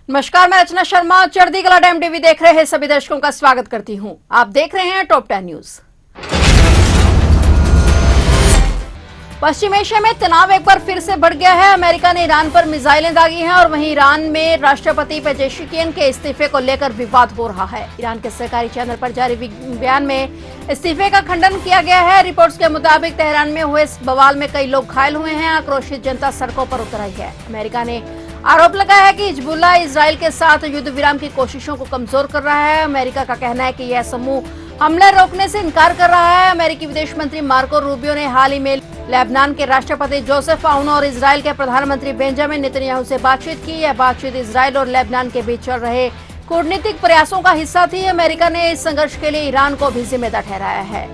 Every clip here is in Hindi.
नमस्कार, मैं रचना शर्मा चढ़ती कला टाइम टीवी देख रहे हैं सभी दर्शकों का स्वागत करती हूं। आप देख रहे हैं टॉप 10 न्यूज। पश्चिम एशिया में तनाव एक बार फिर से बढ़ गया है। अमेरिका ने ईरान पर मिसाइलें दागी हैं और वहीं ईरान में राष्ट्रपति पेजेशिकियन के इस्तीफे को लेकर विवाद हो रहा है। ईरान के सरकारी चैनल पर जारी बयान में इस्तीफे का खंडन किया गया है। रिपोर्ट्स के मुताबिक तेहरान में हुए इस बवाल में कई लोग घायल हुए हैं। आक्रोशित जनता सड़कों पर उतर आई है। अमेरिका ने आरोप लगाया है कि हिजबुल्लाह इजराइल के साथ युद्ध विराम की कोशिशों को कमजोर कर रहा है। अमेरिका का कहना है कि यह समूह हमले रोकने से इनकार कर रहा है। अमेरिकी विदेश मंत्री मार्को रूबियो ने हाल ही में लेबनान के राष्ट्रपति जोसेफ आउन और इजराइल के प्रधानमंत्री बेंजामिन नेतन्याहू से बातचीत की। यह बातचीत इजराइल और लेबनान के बीच चल रहे कूटनीतिक प्रयासों का हिस्सा थी। अमेरिका ने इस संघर्ष के लिए ईरान को भी जिम्मेदार ठहराया है।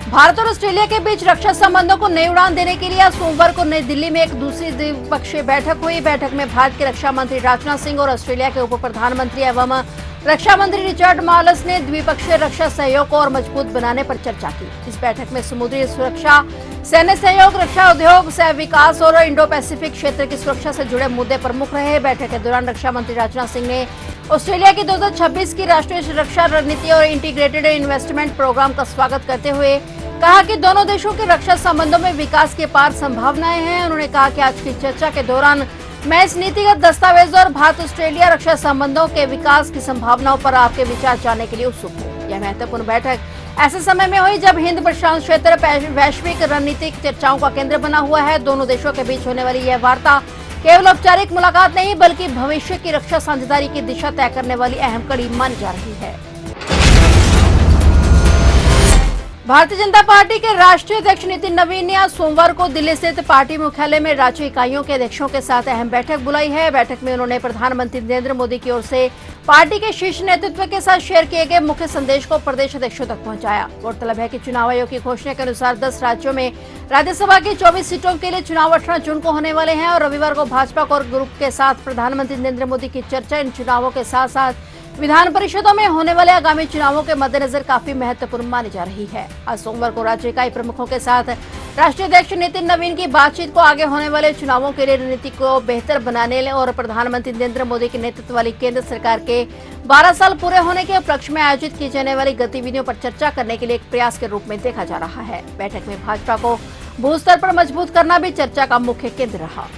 भारत और ऑस्ट्रेलिया के बीच रक्षा संबंधों को नई उड़ान देने के लिए आज सोमवार को नई दिल्ली में एक दूसरी द्विपक्षीय बैठक हुई। बैठक में भारत के रक्षा मंत्री राजनाथ सिंह और ऑस्ट्रेलिया के उप प्रधानमंत्री एवं रक्षा मंत्री रिचर्ड मार्लस ने द्विपक्षीय रक्षा सहयोग को और मजबूत बनाने पर चर्चा की। इस बैठक में समुद्री सुरक्षा, सैन्य सहयोग, रक्षा उद्योग, सह विकास और इंडो पैसिफिक क्षेत्र की सुरक्षा से जुड़े मुद्दे प्रमुख रहे। बैठक के दौरान रक्षा मंत्री राजनाथ सिंह ने ऑस्ट्रेलिया की 2026 की राष्ट्रीय रक्षा रणनीति और इंटीग्रेटेड इन्वेस्टमेंट प्रोग्राम का स्वागत करते हुए कहा कि दोनों देशों के रक्षा संबंधों में विकास के पार संभावनाएं हैं। उन्होंने कहा कि आज की चर्चा के दौरान मैं इस नीतिगत दस्तावेज और भारत ऑस्ट्रेलिया रक्षा संबंधों के विकास की संभावनाओं पर आपके विचार जानने के लिए उत्सुक हूँ। यह महत्वपूर्ण बैठक ऐसे समय में हुई जब हिंद प्रशांत क्षेत्र वैश्विक रणनीतिक चर्चाओं का केंद्र बना हुआ है। दोनों देशों के बीच होने वाली यह वार्ता केवल औपचारिक मुलाकात नहीं बल्कि भविष्य की रक्षा साझेदारी की दिशा तय करने वाली अहम कड़ी मानी जा रही है। भारतीय जनता पार्टी के राष्ट्रीय अध्यक्ष नितिन नवीन ने आज सोमवार को दिल्ली स्थित पार्टी मुख्यालय में राज्य इकाइयों के अध्यक्षों के साथ अहम बैठक बुलाई है। बैठक में उन्होंने प्रधानमंत्री नरेंद्र मोदी की ओर से पार्टी के शीर्ष नेतृत्व के साथ शेयर किए गए मुख्य संदेश को प्रदेश अध्यक्षों तक पहुंचाया। गौरतलब है कि चुनाव आयोग की घोषणा के अनुसार 10 राज्यों में राज्यसभा की 24 सीटों के लिए चुनाव 18 जून को होने वाले हैं और रविवार को भाजपा कोर ग्रुप के साथ प्रधानमंत्री नरेंद्र मोदी की चर्चा इन चुनावों के साथ साथ विधान परिषदों में होने वाले आगामी चुनावों के मद्देनजर काफी महत्वपूर्ण मानी जा रही है। आज सोमवार को राज्य इकाई प्रमुखों के साथ राष्ट्रीय अध्यक्ष नितिन नवीन की बातचीत को आगे होने वाले चुनावों के लिए रणनीति को बेहतर बनाने और प्रधानमंत्री नरेंद्र मोदी के नेतृत्व वाली केंद्र सरकार के 12 साल पूरे होने के उपलक्ष्य में आयोजित की जाने वाली गतिविधियों पर चर्चा करने के लिए एक प्रयास के रूप में देखा जा रहा है। बैठक में भाजपा को बूथ स्तर पर मजबूत करना भी चर्चा का मुख्य केंद्र रहा।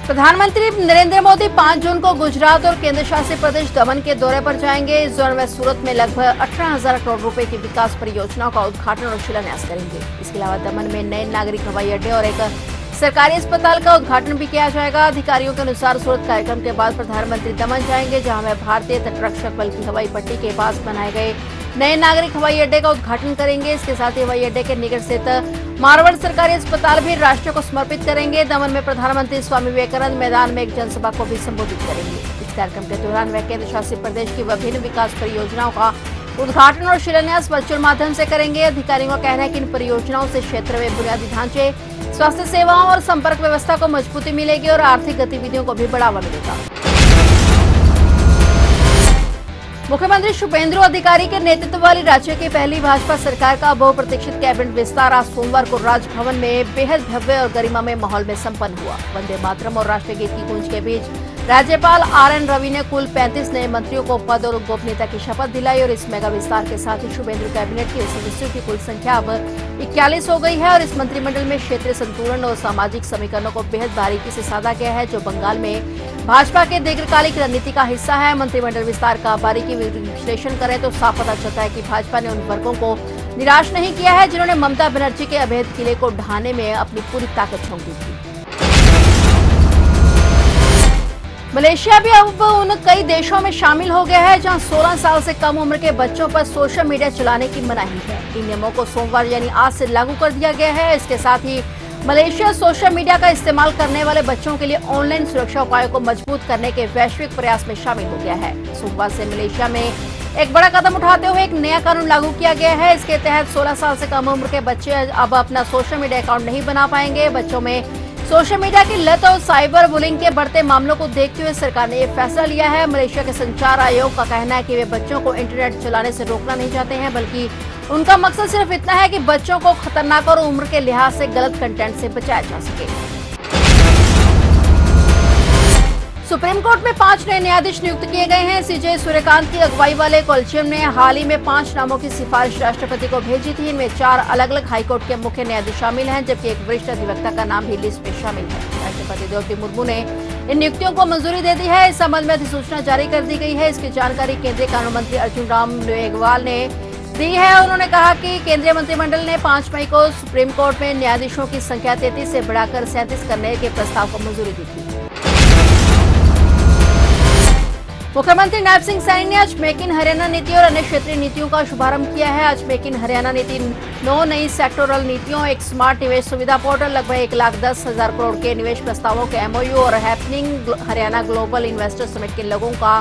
प्रधानमंत्री नरेंद्र मोदी 5 जून को गुजरात और केंद्र शासित प्रदेश दमन के दौरे पर जाएंगे। इस दौरान वे सूरत में लगभग 18,000 करोड़ रुपए की विकास परियोजनाओं का उद्घाटन और शिलान्यास करेंगे। इसके अलावा दमन में नए नागरिक हवाई अड्डे और एक सरकारी अस्पताल का उद्घाटन भी किया जाएगा। अधिकारियों के अनुसार सूरत कार्यक्रम के बाद प्रधानमंत्री दमन जाएंगे, जहां वे भारतीय तटरक्षक बल की हवाई पट्टी के पास बनाए गए नए नागरिक हवाई अड्डे का उद्घाटन करेंगे। इसके साथ ही हवाई अड्डे के निकट स्थित मारवाड़ सरकारी अस्पताल भी राष्ट्र को समर्पित करेंगे। दमन में प्रधानमंत्री स्वामी विवेकानंद मैदान में एक जनसभा को भी संबोधित करेंगे। इस कार्यक्रम के दौरान वे केंद्र शासित प्रदेश की विभिन्न विकास परियोजनाओं का उद्घाटन और शिलान्यास वर्चुअल माध्यम से करेंगे। अधिकारियों का कहना है कि इन परियोजनाओं से क्षेत्र में बुनियादी ढांचे, स्वास्थ्य सेवाओं और संपर्क व्यवस्था को मजबूती मिलेगी और आर्थिक गतिविधियों को भी बढ़ावा मिलेगा। मुख्यमंत्री शुभेंदु अधिकारी के नेतृत्व वाली राज्य की पहली भाजपा सरकार का बहुप्रतीक्षित कैबिनेट विस्तार आज सोमवार को राजभवन में बेहद भव्य और गरिमामय माहौल में संपन्न हुआ। वंदे मातरम और राष्ट्रीय गीत की गूंज के बीच राज्यपाल RN रवि ने कुल 35 नए मंत्रियों को पद और गोपनीयता की शपथ दिलाई और इस मेगा विस्तार के साथ ही शुभेंदु कैबिनेट के सदस्यों की कुल संख्या अब 41 हो गई है और इस मंत्रिमंडल में क्षेत्रीय संतुलन और सामाजिक समीकरणों को बेहद बारीकी से साधा गया है, जो बंगाल में भाजपा के दीर्घकालिक रणनीति का हिस्सा है। मंत्रिमंडल विस्तार का बारीकी विश्लेषण करें तो साफ पता चलता है कि भाजपा ने उन वर्गों को निराश नहीं किया है जिन्होंने ममता बनर्जी के अवैध किले को ढाने में अपनी पूरी ताकत झोंक दी थी। मलेशिया भी अब उन कई देशों में शामिल हो गया है जहां 16 साल से कम उम्र के बच्चों पर सोशल मीडिया चलाने की मनाही है। इन नियमों को सोमवार यानी आज से लागू कर दिया गया है। इसके साथ ही मलेशिया सोशल मीडिया का इस्तेमाल करने वाले बच्चों के लिए ऑनलाइन सुरक्षा उपायों को मजबूत करने के वैश्विक प्रयास में शामिल हो गया है। सोमवार से मलेशिया में एक बड़ा कदम उठाते हुए एक नया कानून लागू किया गया है। इसके तहत 16 साल से कम उम्र के बच्चे अब अपना सोशल मीडिया अकाउंट नहीं बना पाएंगे। बच्चों में सोशल मीडिया की लत और साइबर बुलिंग के बढ़ते मामलों को देखते हुए सरकार ने यह फैसला लिया है। मलेशिया के संचार आयोग का कहना है कि वे बच्चों को इंटरनेट चलाने से रोकना नहीं चाहते हैं, बल्कि उनका मकसद सिर्फ इतना है कि बच्चों को खतरनाक और उम्र के लिहाज से गलत कंटेंट से बचाया जा सके। सुप्रीम कोर्ट में 5 नए न्यायाधीश नियुक्त किए गए हैं। सीजे सूर्यकांत की अगुवाई वाले कॉलेजियम ने हाल ही में 5 नामों की सिफारिश राष्ट्रपति को भेजी थी। इनमें 4 अलग-अलग हाईकोर्ट के मुख्य न्यायाधीश शामिल हैं, जबकि एक वरिष्ठ अधिवक्ता का नाम भी लिस्ट में शामिल है। राष्ट्रपति द्रौपदी मुर्मू ने इन नियुक्तियों को मंजूरी दे दी है। इस संबंध में अधिसूचना जारी कर दी गई है। इसकी जानकारी केंद्रीय कानून मंत्री अर्जुन राम मेघवाल ने दी है। उन्होंने कहा कि केंद्रीय मंत्रिमंडल ने 5 मई को सुप्रीम कोर्ट में न्यायाधीशों की संख्या 33 से बढ़ाकर 37 करने के प्रस्ताव को मंजूरी दी थी। मुख्यमंत्री नायब सिंह सैनी ने आज मेक इन हरियाणा नीति और अन्य क्षेत्रीय नीतियों का शुभारंभ किया है। आज मेक इन हरियाणा नीति 9 नई सेक्टोरल नीतियों, एक स्मार्ट निवेश सुविधा पोर्टल, लगभग 1,10,000 करोड़ के निवेश प्रस्तावों के एमओयू और happening Haryana global investor summit के लोगों का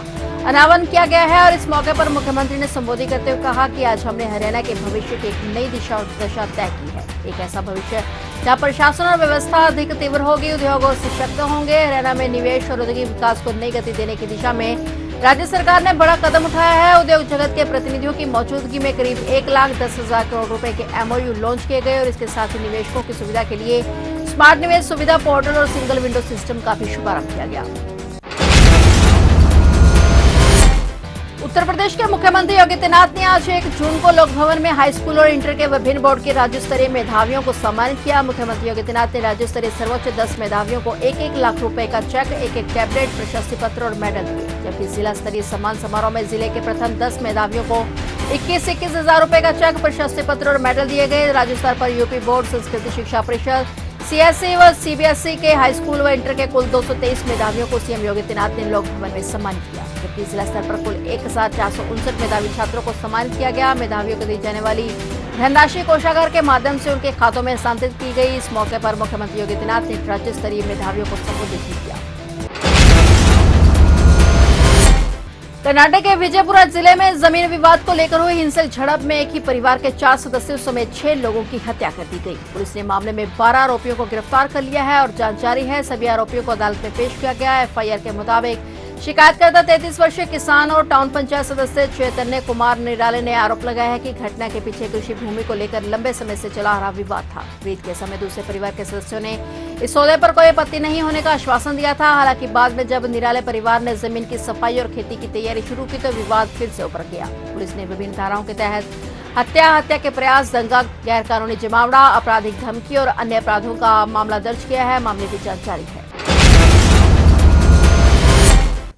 अनावरण किया गया है। और इस मौके पर मुख्यमंत्री ने संबोधित करते हुए कहा कि आज हमने हरियाणा के भविष्य की एक नई दिशा और दशा तय की है। एक ऐसा भविष्य जहाँ प्रशासन और व्यवस्था अधिक तीव्र होगी, उद्योग और सशक्त होंगे। हरियाणा में निवेश और औद्योगिक विकास को नई गति देने की दिशा में राज्य सरकार ने बड़ा कदम उठाया है। उद्योग जगत के प्रतिनिधियों की मौजूदगी में करीब 1,10,000 करोड़ रुपए के एमओयू लॉन्च किए गए और इसके साथ ही निवेशकों की सुविधा के लिए स्मार्ट निवेश सुविधा पोर्टल और सिंगल विंडो सिस्टम का भी शुभारंभ किया गया। उत्तर प्रदेश के मुख्यमंत्री योगी आदित्यनाथ ने आज 1 जून को लोक भवन में हाई स्कूल और इंटर के विभिन्न बोर्ड के राज्य स्तरीय मेधावियों को सम्मानित किया। मुख्यमंत्री योगी आदित्यनाथ ने राज्य स्तरीय सर्वोच्च 10 मेधावियों को 1-1 लाख रुपए का चेक, 1-1 टैबलेट, प्रशस्ति पत्र और मेडल दिए, जबकि जिला स्तरीय सम्मान समारोह में जिले के प्रथम 10 मेधावियों को 21-21 हजार रुपए का चेक, प्रशस्ति पत्र और मेडल दिए गए। राज्य स्तर पर यूपी बोर्ड, संस्कृति शिक्षा परिषद, सीएसई व सीबीएसई के हाई स्कूल व इंटर के कुल 223 मेधावियों को सीएम योगी आदित्यनाथ ने लोक भवन में सम्मानित किया, जबकि जिला स्तर पर कुल 1,459 मेधावी छात्रों को सम्मानित किया गया। मेधावियों को दी जाने वाली धनराशि कोषागार के माध्यम से उनके खातों में हस्तांतरित की गई। इस मौके पर मुख्यमंत्री योगी आदित्यनाथ ने राज्य स्तरीय मेधावियों को संबोधित भी किया। कर्नाटक के विजयपुरा जिले में जमीन विवाद को लेकर हुई हिंसक झड़प में एक ही परिवार के 4 सदस्यों समेत 6 लोगों की हत्या कर दी गई। पुलिस ने मामले में 12 आरोपियों को गिरफ्तार कर लिया है और जांच जारी है। सभी आरोपियों को अदालत में पेश किया गया है। एफआईआर के मुताबिक शिकायतकर्ता 33 वर्षीय किसान और टाउन पंचायत सदस्य चैतन्य कुमार निराले ने आरोप लगाया है कि घटना के पीछे कृषि भूमि को लेकर लंबे समय से चला आ रहा विवाद था। विवाद के समय दूसरे परिवार के सदस्यों ने इस सौदे पर कोई आपत्ति नहीं होने का आश्वासन दिया था। हालांकि बाद में जब निराले परिवार ने जमीन की सफाई और खेती की तैयारी शुरू की तो विवाद फिर से उभर गया। पुलिस ने विभिन्न धाराओं के तहत हत्या के प्रयास, दंगा, गैर कानूनी जमावड़ा, आपराधिक धमकी और अन्य अपराधों का मामला दर्ज किया है। मामले की जांच जारी है।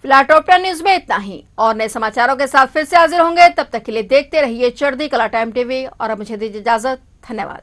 फिलहाल टॉप 10 न्यूज में इतना ही और नए समाचारों के साथ फिर से हाजिर होंगे। तब तक के लिए देखते रहिए चढ़ती कला टाइम टीवी और अब मुझे दीजिए इजाजत। धन्यवाद।